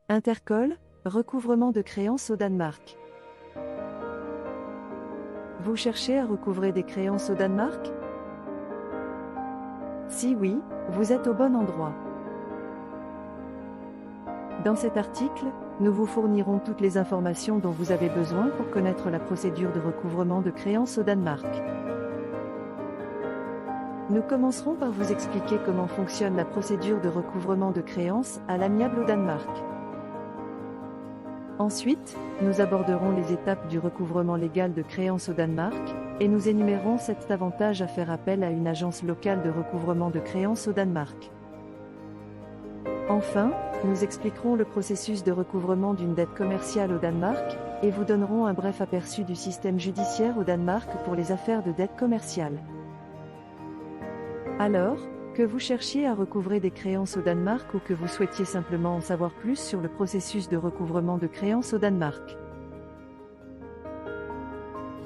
Intercol, recouvrement de créances au Danemark. Vous cherchez à recouvrer des créances au Danemark? Si oui, vous êtes au bon endroit. Dans cet article, nous vous fournirons toutes les informations dont vous avez besoin pour connaître la procédure de recouvrement de créances au Danemark. Nous commencerons par vous expliquer comment fonctionne la procédure de recouvrement de créances à l'amiable au Danemark. Ensuite, nous aborderons les étapes du recouvrement légal de créances au Danemark, et nous énumérons 7 avantages à faire appel à une agence locale de recouvrement de créances au Danemark. Enfin, nous expliquerons le processus de recouvrement d'une dette commerciale au Danemark, et vous donnerons un bref aperçu du système judiciaire au Danemark pour les affaires de dette commerciale. Alors, que vous cherchiez à recouvrer des créances au Danemark ou que vous souhaitiez simplement en savoir plus sur le processus de recouvrement de créances au Danemark,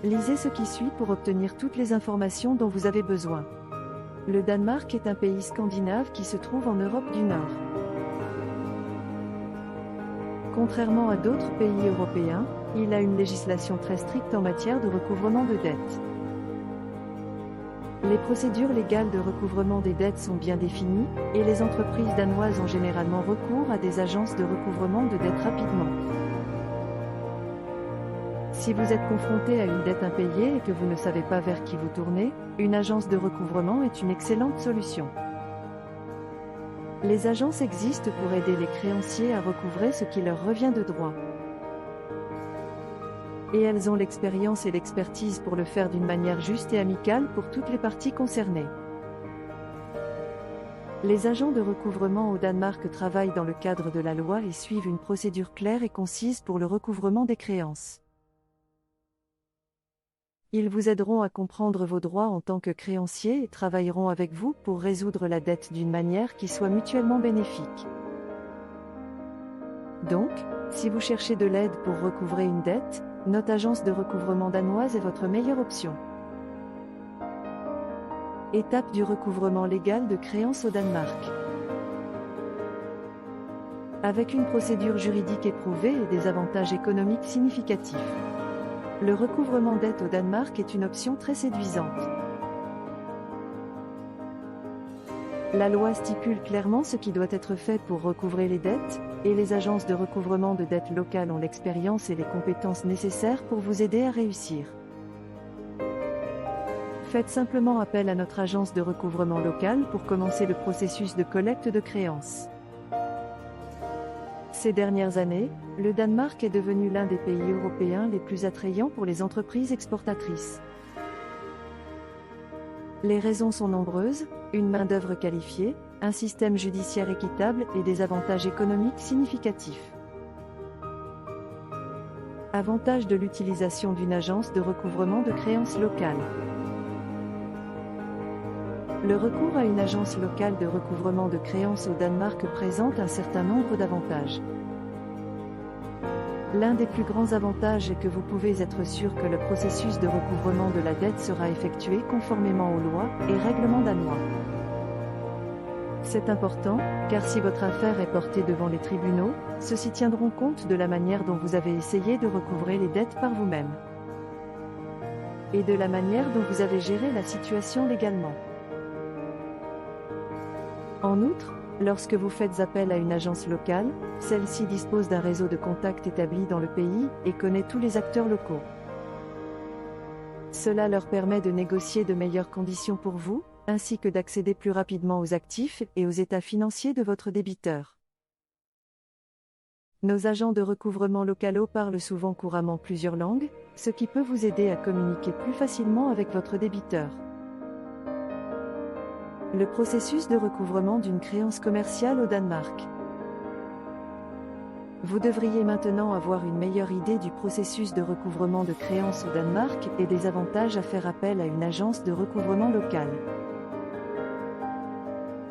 lisez ce qui suit pour obtenir toutes les informations dont vous avez besoin. Le Danemark est un pays scandinave qui se trouve en Europe du Nord. Contrairement à d'autres pays européens, il a une législation très stricte en matière de recouvrement de dettes. Les procédures légales de recouvrement des dettes sont bien définies, et les entreprises danoises ont généralement recours à des agences de recouvrement de dettes rapidement. Si vous êtes confronté à une dette impayée et que vous ne savez pas vers qui vous tourner, une agence de recouvrement est une excellente solution. Les agences existent pour aider les créanciers à recouvrer ce qui leur revient de droit. Et elles ont l'expérience et l'expertise pour le faire d'une manière juste et amicale pour toutes les parties concernées. Les agents de recouvrement au Danemark travaillent dans le cadre de la loi et suivent une procédure claire et concise pour le recouvrement des créances. Ils vous aideront à comprendre vos droits en tant que créancier et travailleront avec vous pour résoudre la dette d'une manière qui soit mutuellement bénéfique. Donc, si vous cherchez de l'aide pour recouvrer une dette, notre agence de recouvrement danoise est votre meilleure option. Étape du recouvrement légal de créances au Danemark. Avec une procédure juridique éprouvée et des avantages économiques significatifs, le recouvrement dette au Danemark est une option très séduisante. La loi stipule clairement ce qui doit être fait pour recouvrer les dettes, et les agences de recouvrement de dettes locales ont l'expérience et les compétences nécessaires pour vous aider à réussir. Faites simplement appel à notre agence de recouvrement locale pour commencer le processus de collecte de créances. Ces dernières années, le Danemark est devenu l'un des pays européens les plus attrayants pour les entreprises exportatrices. Les raisons sont nombreuses, une main-d'œuvre qualifiée, un système judiciaire équitable et des avantages économiques significatifs. Avantage de l'utilisation d'une agence de recouvrement de créances locales. Le recours à une agence locale de recouvrement de créances au Danemark présente un certain nombre d'avantages. L'un des plus grands avantages est que vous pouvez être sûr que le processus de recouvrement de la dette sera effectué conformément aux lois et règlements danois. C'est important, car si votre affaire est portée devant les tribunaux, ceux-ci tiendront compte de la manière dont vous avez essayé de recouvrer les dettes par vous-même, et de la manière dont vous avez géré la situation légalement. En outre, lorsque vous faites appel à une agence locale, celle-ci dispose d'un réseau de contacts établi dans le pays et connaît tous les acteurs locaux. Cela leur permet de négocier de meilleures conditions pour vous, ainsi que d'accéder plus rapidement aux actifs et aux états financiers de votre débiteur. Nos agents de recouvrement locaux parlent souvent couramment plusieurs langues, ce qui peut vous aider à communiquer plus facilement avec votre débiteur. Le processus de recouvrement d'une créance commerciale au Danemark. Vous devriez maintenant avoir une meilleure idée du processus de recouvrement de créances au Danemark et des avantages à faire appel à une agence de recouvrement locale.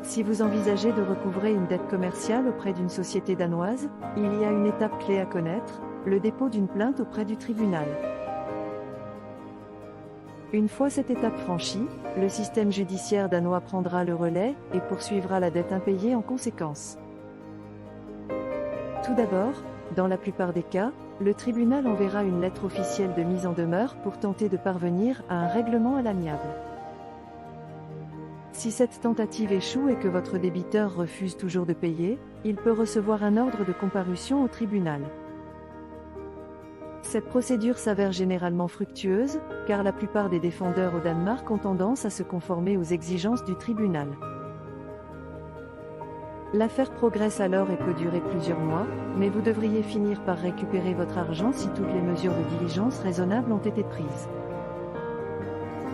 Si vous envisagez de recouvrer une dette commerciale auprès d'une société danoise, il y a une étape clé à connaître, le dépôt d'une plainte auprès du tribunal. Une fois cette étape franchie, le système judiciaire danois prendra le relais et poursuivra la dette impayée en conséquence. Tout d'abord, dans la plupart des cas, le tribunal enverra une lettre officielle de mise en demeure pour tenter de parvenir à un règlement à l'amiable. Si cette tentative échoue et que votre débiteur refuse toujours de payer, il peut recevoir un ordre de comparution au tribunal. Cette procédure s'avère généralement fructueuse, car la plupart des défendeurs au Danemark ont tendance à se conformer aux exigences du tribunal. L'affaire progresse alors et peut durer plusieurs mois, mais vous devriez finir par récupérer votre argent si toutes les mesures de diligence raisonnables ont été prises.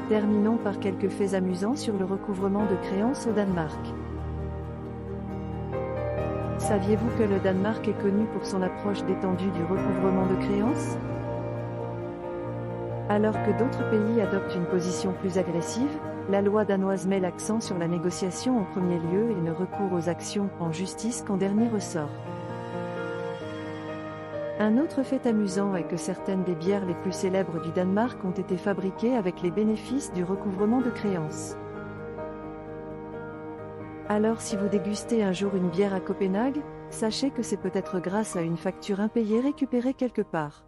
Terminons par quelques faits amusants sur le recouvrement de créances au Danemark. Saviez-vous que le Danemark est connu pour son approche détendue du recouvrement de créances? Alors que d'autres pays adoptent une position plus agressive, la loi danoise met l'accent sur la négociation en premier lieu et ne recourt aux actions en justice qu'en dernier ressort. Un autre fait amusant est que certaines des bières les plus célèbres du Danemark ont été fabriquées avec les bénéfices du recouvrement de créances. Alors si vous dégustez un jour une bière à Copenhague, sachez que c'est peut-être grâce à une facture impayée récupérée quelque part.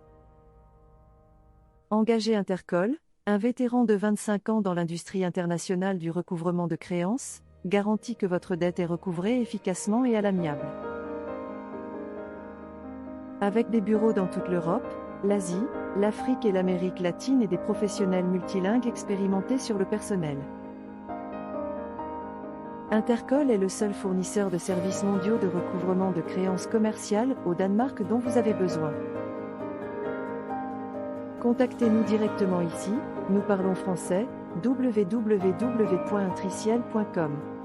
Engagé Intercol, un vétéran de 25 ans dans l'industrie internationale du recouvrement de créances, garantit que votre dette est recouvrée efficacement et à l'amiable. Avec des bureaux dans toute l'Europe, l'Asie, l'Afrique et l'Amérique latine et des professionnels multilingues expérimentés sur le personnel. Intercol est le seul fournisseur de services mondiaux de recouvrement de créances commerciales au Danemark dont vous avez besoin. Contactez-nous directement ici, nous parlons français, www.intriciel.com.